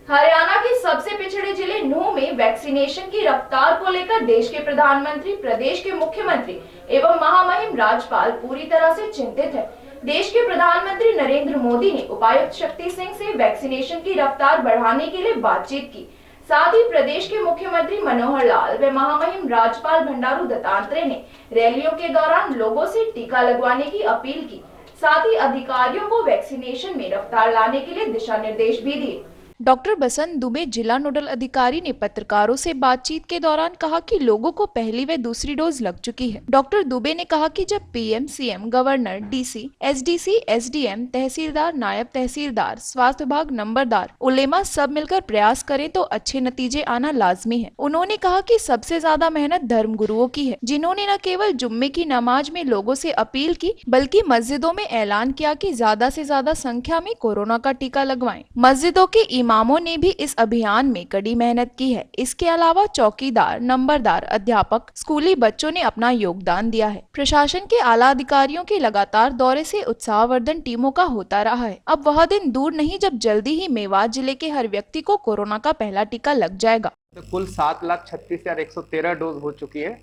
हरियाणा के सबसे पिछड़े जिले नूंह में वैक्सीनेशन की रफ्तार को लेकर देश के प्रधानमंत्री, प्रदेश के मुख्यमंत्री एवं महामहिम राज्यपाल पूरी तरह से चिंतित है। देश के प्रधानमंत्री नरेंद्र मोदी ने उपायुक्त शक्ति सिंह से वैक्सीनेशन की रफ्तार बढ़ाने के लिए बातचीत की। साथ ही प्रदेश के मुख्यमंत्री मनोहर लाल व महामहिम राज्यपाल बंडारू दत्तात्रेय ने रैलियों के दौरान लोगों से टीका लगवाने की अपील की। साथ ही अधिकारियों को वैक्सीनेशन में रफ्तार लाने के लिए दिशा निर्देश भी दिए। डॉक्टर बसंत दुबे जिला नोडल अधिकारी ने पत्रकारों से बातचीत के दौरान कहा कि लोगों को पहली व दूसरी डोज लग चुकी है। डॉक्टर दुबे ने कहा कि जब PM, CM, governor, DC, SDC, SDM, तहसीलदार, नायब तहसीलदार, स्वास्थ्य विभाग, नंबरदार, उलेमा सब मिलकर प्रयास करें तो अच्छे नतीजे आना लाजमी है। उन्होंने कहा कि सबसे ज्यादा मेहनत धर्म गुरुओं की है, जिन्होंने न केवल जुम्मे की नमाज में लोगों से अपील की बल्कि मस्जिदों में ऐलान किया कि ज्यादा से ज्यादा संख्या में कोरोना का टीका लगवाएं। मस्जिदों के इमामों ने भी इस अभियान में कड़ी मेहनत की है। इसके अलावा चौकीदार, नंबरदार, अध्यापक, स्कूली बच्चों ने अपना योगदान दिया है। प्रशासन के आला अधिकारियों के लगातार दौरे से उत्साहवर्धन टीमों का होता रहा है। अब वह दिन दूर नहीं जब जल्दी ही मेवात जिले के हर व्यक्ति को कोरोना का पहला टीका लग जाएगा। तो कुल 7,36,113 डोज हो चुकी है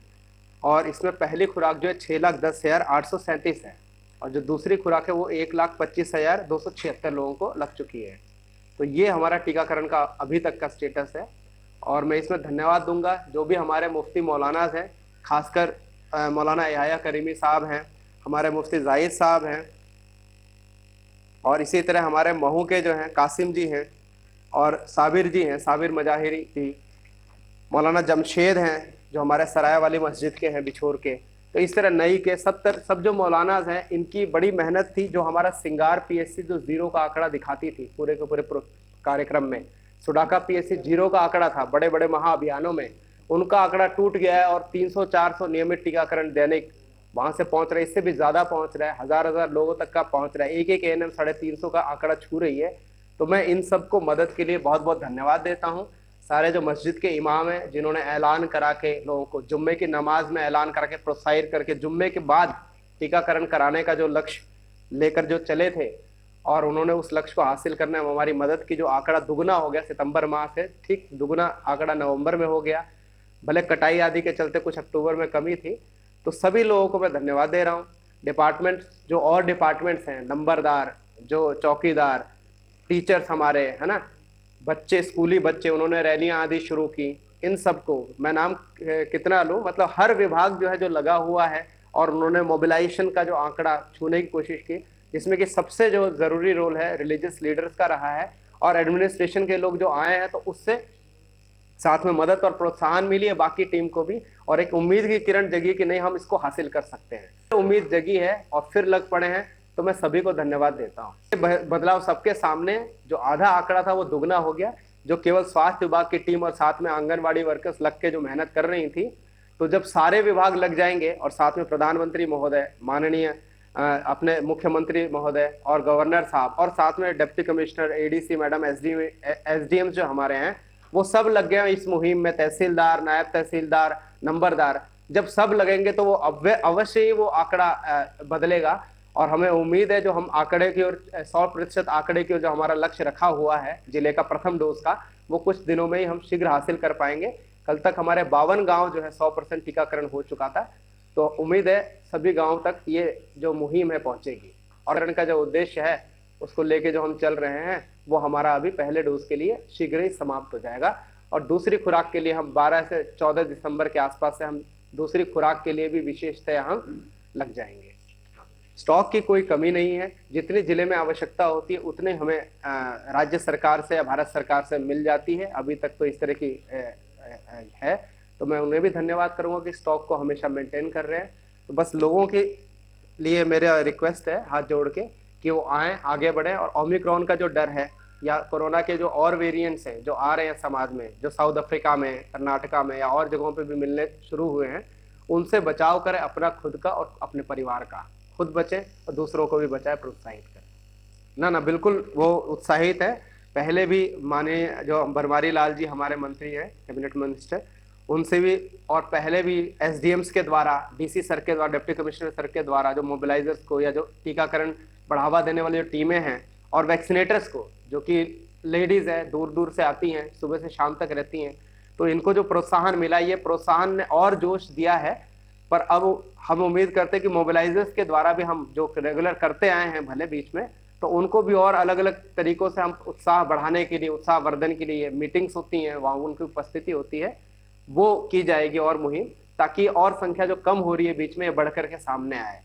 और इसमें पहली खुराक जो है 6,10,837 है और जो दूसरी खुराक है वो 1,25,276 लोगों को लग चुकी है। तो ये हमारा टीकाकरण का अभी तक का स्टेटस है और मैं इसमें धन्यवाद दूंगा जो भी हमारे मुफ्ती मौलानाज हैं, खासकर मौलाना यहया करीमी साहब हैं, हमारे मुफ्ती जाहिद साहब हैं और इसी तरह हमारे महू के जो हैं कासिम जी हैं और साबिर जी हैं, साबिर मजाहिरी जी, मौलाना जमशेद हैं जो हमारे सराय वाली मस्जिद के हैं बिछोर के। तो इस तरह नई के सब जो मौलानाज हैं इनकी बड़ी मेहनत थी। जो हमारा सिंगार पीएससी जो 0 का आंकड़ा दिखाती थी पूरे के पूरे कार्यक्रम में, सुडाका पीएससी 0 का आंकड़ा था बड़े बड़े महाअभियानों में, उनका आंकड़ा टूट गया है और 300-400 नियमित टीकाकरण दैनिक वहां से पहुंच रहे, इससे भी ज्यादा पहुंच रहा है, हजार लोगों तक का पहुंच रहा है, एक एएनएम 350 का आंकड़ा छू रही है। तो मैं इन सबको मदद के लिए बहुत बहुत धन्यवाद देता हूँ। सारे जो मस्जिद के इमाम हैं जिन्होंने ऐलान करा के लोगों को जुम्मे की नमाज में ऐलान करा के प्रोत्साहित करके जुम्मे के बाद टीकाकरण कराने का जो लक्ष्य लेकर जो चले थे और उन्होंने उस लक्ष्य को हासिल करने में हमारी मदद की। जो आंकड़ा दुगना हो गया सितंबर माह से, ठीक दुगना आंकड़ा नवंबर में हो गया, भले कटाई आदि के चलते कुछ अक्टूबर में कमी थी। तो सभी लोगों को मैं धन्यवाद दे रहा हूँ। डिपार्टमेंट जो और डिपार्टमेंट्स हैं, नंबरदार, जो चौकीदार, टीचर्स हमारे है ना, बच्चे, स्कूली बच्चे, उन्होंने रैलियां आदि शुरू की। इन सबको मैं नाम कितना लूं, मतलब हर विभाग जो है जो लगा हुआ है और उन्होंने मोबिलाइजेशन का जो आंकड़ा छूने की कोशिश की, जिसमें कि सबसे जो जरूरी रोल है रिलीजियस लीडर्स का रहा है और एडमिनिस्ट्रेशन के लोग जो आए हैं, तो उससे साथ में मदद और प्रोत्साहन मिली है बाकी टीम को भी और एक उम्मीद की किरण जगी कि नहीं हम इसको हासिल कर सकते हैं। उम्मीद जगी है और फिर लग पड़े हैं, तो मैं सभी को धन्यवाद देता हूँ। बदलाव सबके सामने, जो आधा आंकड़ा था वो दुगना हो गया, जो केवल स्वास्थ्य विभाग की टीम और साथ में आंगनबाड़ी वर्कर्स लग के जो मेहनत कर रही थी। तो जब सारे विभाग लग जाएंगे और साथ में प्रधानमंत्री महोदय, माननीय अपने मुख्यमंत्री महोदय और गवर्नर साहब और साथ में deputy commissioner, ADC madam, SDM जो हमारे हैं वो सब लग गए इस मुहिम में, तहसीलदार, नायब तहसीलदार, नंबरदार, जब सब लगेंगे तो वो अवश्य ही वो आंकड़ा बदलेगा और हमें उम्मीद है जो हम आंकड़े की ओर 100% आंकड़े की ओर जो हमारा लक्ष्य रखा हुआ है जिले का प्रथम डोज का, वो कुछ दिनों में ही हम शीघ्र हासिल कर पाएंगे। कल तक हमारे 52 गांव जो है 100% टीकाकरण हो चुका था, तो उम्मीद है सभी गांवों तक ये जो मुहिम है पहुंचेगी और इनका जो उद्देश्य है उसको लेके जो हम चल रहे हैं वो हमारा अभी पहले डोज के लिए शीघ्र ही समाप्त हो जाएगा और दूसरी खुराक के लिए हम 12 से 14 दिसंबर के आसपास से हम दूसरी खुराक के लिए भी विशेषतः हम लग जाएंगे। स्टॉक की कोई कमी नहीं है, जितने जिले में आवश्यकता होती है उतने हमें राज्य सरकार से या भारत सरकार से मिल जाती है। अभी तक तो इस तरह की है, तो मैं उन्हें भी धन्यवाद करूंगा कि स्टॉक को हमेशा मेंटेन कर रहे हैं। तो बस लोगों के लिए मेरा रिक्वेस्ट है हाथ जोड़ के कि वो आए, आगे बढ़े और ओमिक्रॉन का जो डर है या कोरोना के जो और वेरिएंट्स हैं जो आ रहे हैं समाज में, जो साउथ अफ्रीका में, कर्नाटका में या और जगहों पे भी मिलने शुरू हुए हैं, उनसे बचाव करें अपना खुद का और अपने परिवार का। खुद बचे और दूसरों को भी बचाए, प्रोत्साहित करें। ना बिल्कुल वो उत्साहित है। पहले भी माने जो बनवारी लाल जी हमारे मंत्री हैं, कैबिनेट मिनिस्टर, उनसे भी और पहले भी एसडीएम्स के द्वारा, डीसी सर के द्वारा, डिप्टी कमिश्नर सर के द्वारा जो मोबिलाइजर्स को या जो टीकाकरण बढ़ावा देने वाली जो टीमें हैं और वैक्सीनेटर्स को जो कि लेडीज है दूर दूर से आती हैं, सुबह से शाम तक रहती हैं, तो इनको जो प्रोत्साहन मिला, ये प्रोत्साहन ने और जोश दिया है। पर अब हम उम्मीद करते हैं कि मोबिलाइजर्स के द्वारा भी हम जो रेगुलर करते आए हैं भले बीच में, तो उनको भी और अलग अलग तरीकों से हम उत्साह बढ़ाने के लिए, उत्साह वर्धन के लिए मीटिंग्स होती हैं, वहाँ उनकी उपस्थिति होती है, वो की जाएगी और मुहिम, ताकि और संख्या जो कम हो रही है बीच में, ये बढ़ करके सामने आए।